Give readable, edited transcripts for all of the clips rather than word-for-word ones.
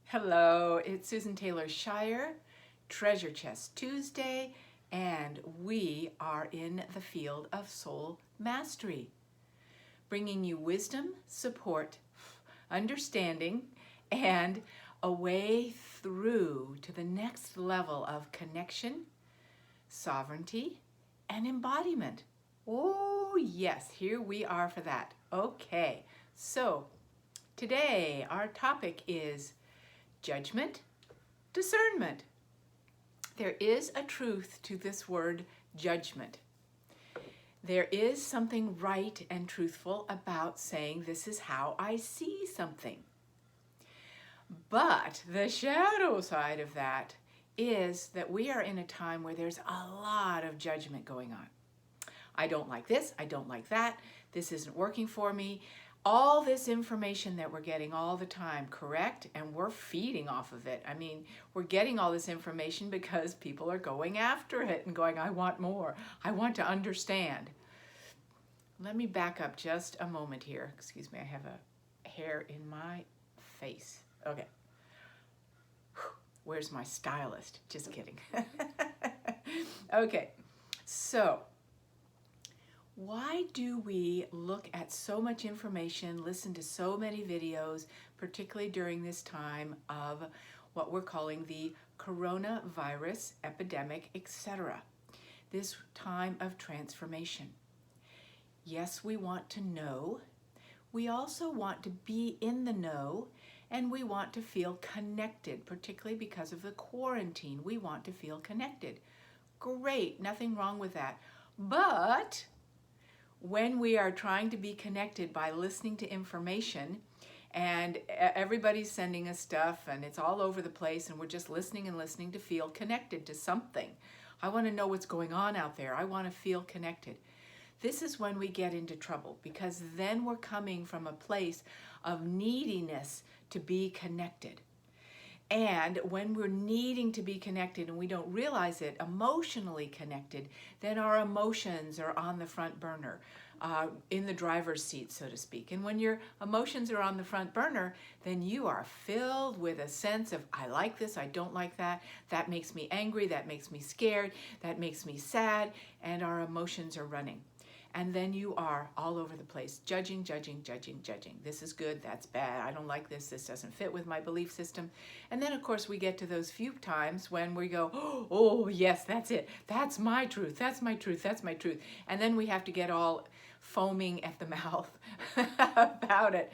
Hello, it's Susan Taylor Shire, Treasure Chest Tuesday, and we are in the field of soul mastery, bringing you wisdom, support, understanding, and a way through to the next level of connection, sovereignty, and embodiment. Oh, yes, here we are for that. Okay, so today our topic is judgment, discernment. There is a truth to this word judgment. There is something right and truthful about saying this is how I see something. But the shadow side of that is that we are in a time where there's a lot of judgment going on. I don't like this, I don't like that, this isn't working for me. All this information that we're getting all the time, correct? And we're feeding off of it. I mean, we're getting all this information because people are going after it and going, I want more. I want to understand. Let me back up just a moment here. Excuse me, I have a hair in my face. Okay. Where's my stylist? Just kidding. Okay, so why do we look at so much information, listen to so many videos, particularly during this time of what we're calling the coronavirus epidemic, etc.? This time of transformation. Yes, we want to know. We also want to be in the know, and we want to feel connected, particularly because of the quarantine. We want to feel connected. Great, nothing wrong with that. But when we are trying to be connected by listening to information and everybody's sending us stuff and it's all over the place and we're just listening and listening to feel connected to something. I want to know what's going on out there. I want to feel connected. This is when we get into trouble, because then we're coming from a place of neediness to be connected. And when we're needing to be connected and we don't realize it, emotionally connected, then our emotions are on the front burner, in the driver's seat, so to speak. And when your emotions are on the front burner, then you are filled with a sense of, I like this, I don't like that, that makes me angry, that makes me scared, that makes me sad, and our emotions are running. And then you are all over the place, judging. This is good, that's bad, I don't like this, this doesn't fit with my belief system. And then, of course, we get to those few times when we go, oh, yes, that's it. That's my truth, that's my truth, that's my truth. And then we have to get all foaming at the mouth about it.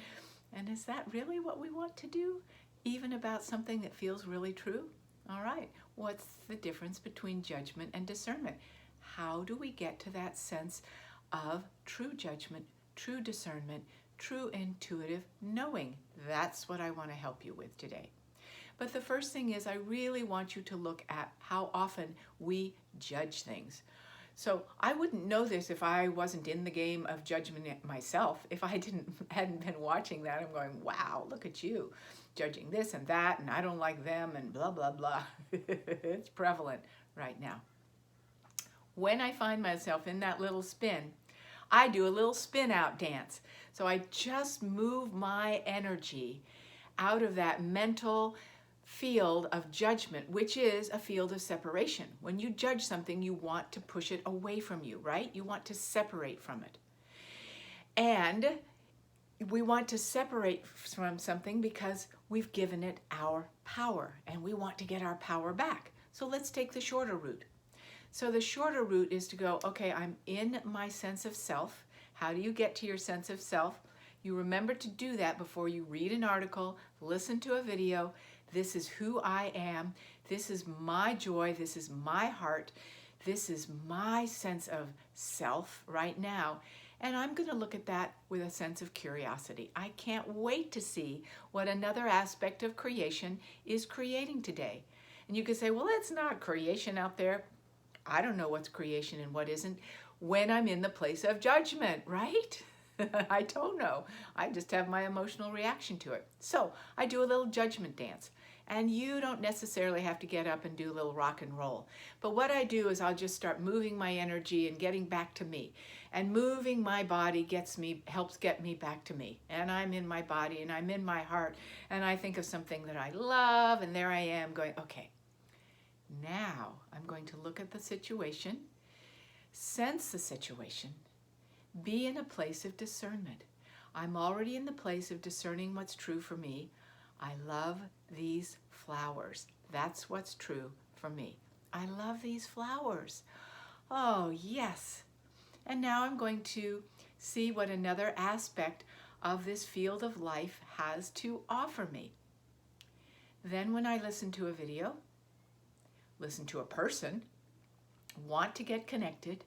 And is that really what we want to do, even about something that feels really true? All right, what's the difference between judgment and discernment? How do we get to that sense of true judgment, true discernment, true intuitive knowing? That's what I want to help you with today. But the first thing is, I really want you to look at how often we judge things. So I wouldn't know this if I wasn't in the game of judgment myself. If I hadn't been watching that, I'm going, wow, look at you, judging this and that, and I don't like them, and blah, blah, blah. It's prevalent right now. When I find myself in that little spin, I do a little spin out dance. So I just move my energy out of that mental field of judgment, which is a field of separation. When you judge something, you want to push it away from you, right? You want to separate from it. And we want to separate from something because we've given it our power, and we want to get our power back. So let's take the shorter route. So the shorter route is to go, okay, I'm in my sense of self. How do you get to your sense of self? You remember to do that before you read an article, listen to a video. This is who I am. This is my joy. This is my heart. This is my sense of self right now. And I'm going to look at that with a sense of curiosity. I can't wait to see what another aspect of creation is creating today. And you could say, well, it's not creation out there. I don't know what's creation and what isn't when I'm in the place of judgment, right? I don't know. I just have my emotional reaction to it. So I do a little judgment dance. And you don't necessarily have to get up and do a little rock and roll. But what I do is I'll just start moving my energy and getting back to me. And moving my body helps get me back to me. And I'm in my body and I'm in my heart. And I think of something that I love. And there I am going, okay, now I'm going to look at the situation, sense the situation, be in a place of discernment. I'm already in the place of discerning what's true for me. I love these flowers. That's what's true for me. I love these flowers. Oh, yes. And now I'm going to see what another aspect of this field of life has to offer me. Then when I listen to a video, listen to a person, want to get connected,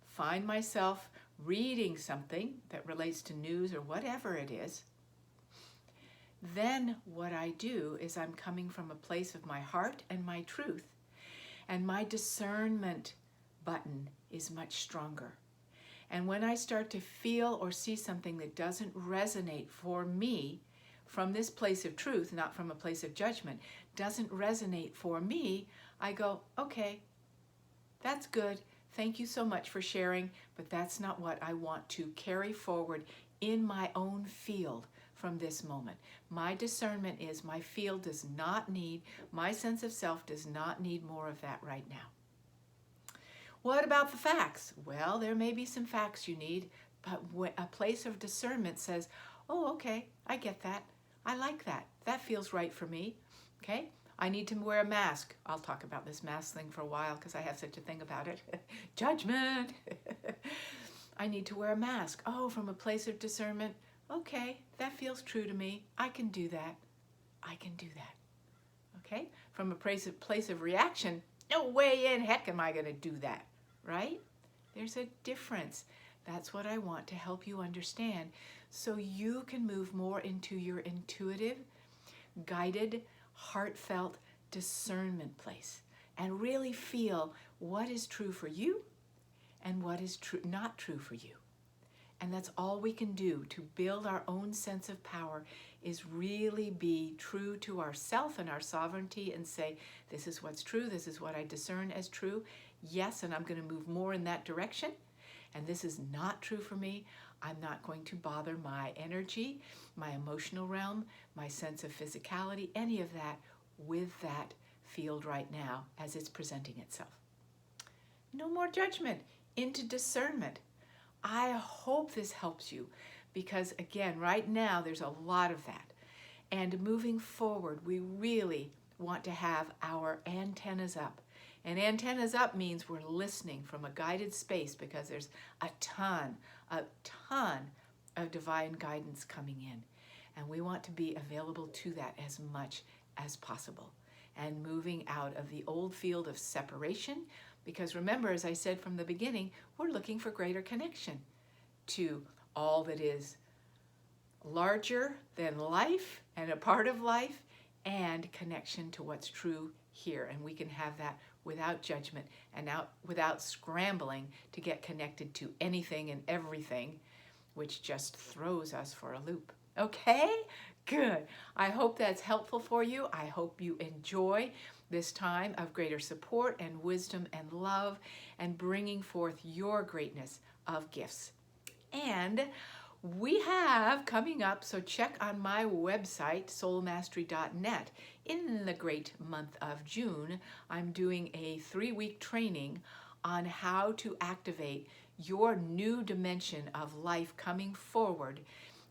find myself reading something that relates to news or whatever it is, then what I do is I'm coming from a place of my heart and my truth, and my discernment button is much stronger. And when I start to feel or see something that doesn't resonate for me from this place of truth, not from a place of judgment, doesn't resonate for me, I go, okay, that's good. Thank you so much for sharing, but that's not what I want to carry forward in my own field from this moment. My discernment is my field does not need, my sense of self does not need more of that right now. What about the facts? Well, there may be some facts you need, but a place of discernment says, oh, okay, I get that. I like that. That feels right for me. Okay? I need to wear a mask. I'll talk about this mask thing for a while because I have such a thing about it. Judgment. I need to wear a mask. Oh, from a place of discernment. Okay, that feels true to me. I can do that. I can do that. Okay? From a place of reaction, no way in heck am I going to do that. Right? There's a difference. That's what I want to help you understand so you can move more into your intuitive, guided, heartfelt discernment place and really feel what is true for you and what is not true for you. And that's all we can do to build our own sense of power is really be true to ourself and our sovereignty and say, this is what's true, this is what I discern as true. Yes, and I'm going to move more in that direction. And this is not true for me. I'm not going to bother my energy, my emotional realm, my sense of physicality, any of that with that field right now as it's presenting itself. No more judgment, into discernment. I hope this helps you because, again, right now there's a lot of that. And moving forward, we really want to have our antennas up. And antennas up means we're listening from a guided space because there's a ton of divine guidance coming in. And we want to be available to that as much as possible. And moving out of the old field of separation, because remember, as I said from the beginning, we're looking for greater connection to all that is larger than life and a part of life and connection to what's true here. And we can have that without judgment and without scrambling to get connected to anything and everything, which just throws us for a loop. Okay? Good. I hope that's helpful for you. I hope you enjoy this time of greater support and wisdom and love and bringing forth your greatness of gifts. And we have coming up, so check on my website, soulmastery.net. In the great month of June, I'm doing a 3-week training on how to activate your new dimension of life coming forward,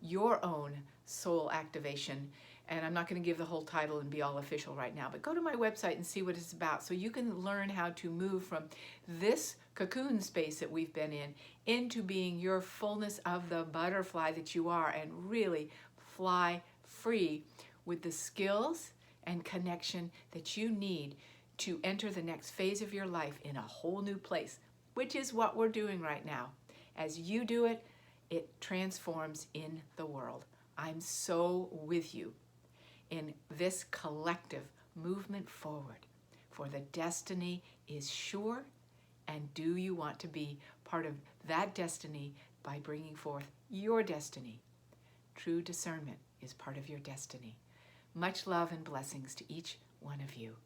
your own soul activation. And I'm not going to give the whole title and be all official right now, but go to my website and see what it's about so you can learn how to move from this cocoon space that we've been in into being your fullness of the butterfly that you are and really fly free with the skills and connection that you need to enter the next phase of your life in a whole new place, which is what we're doing right now. As you do it, it transforms in the world. I'm so with you in this collective movement forward, for the destiny is sure. And do you want to be part of that destiny by bringing forth your destiny. True discernment is part of your destiny. Much love and blessings to each one of you.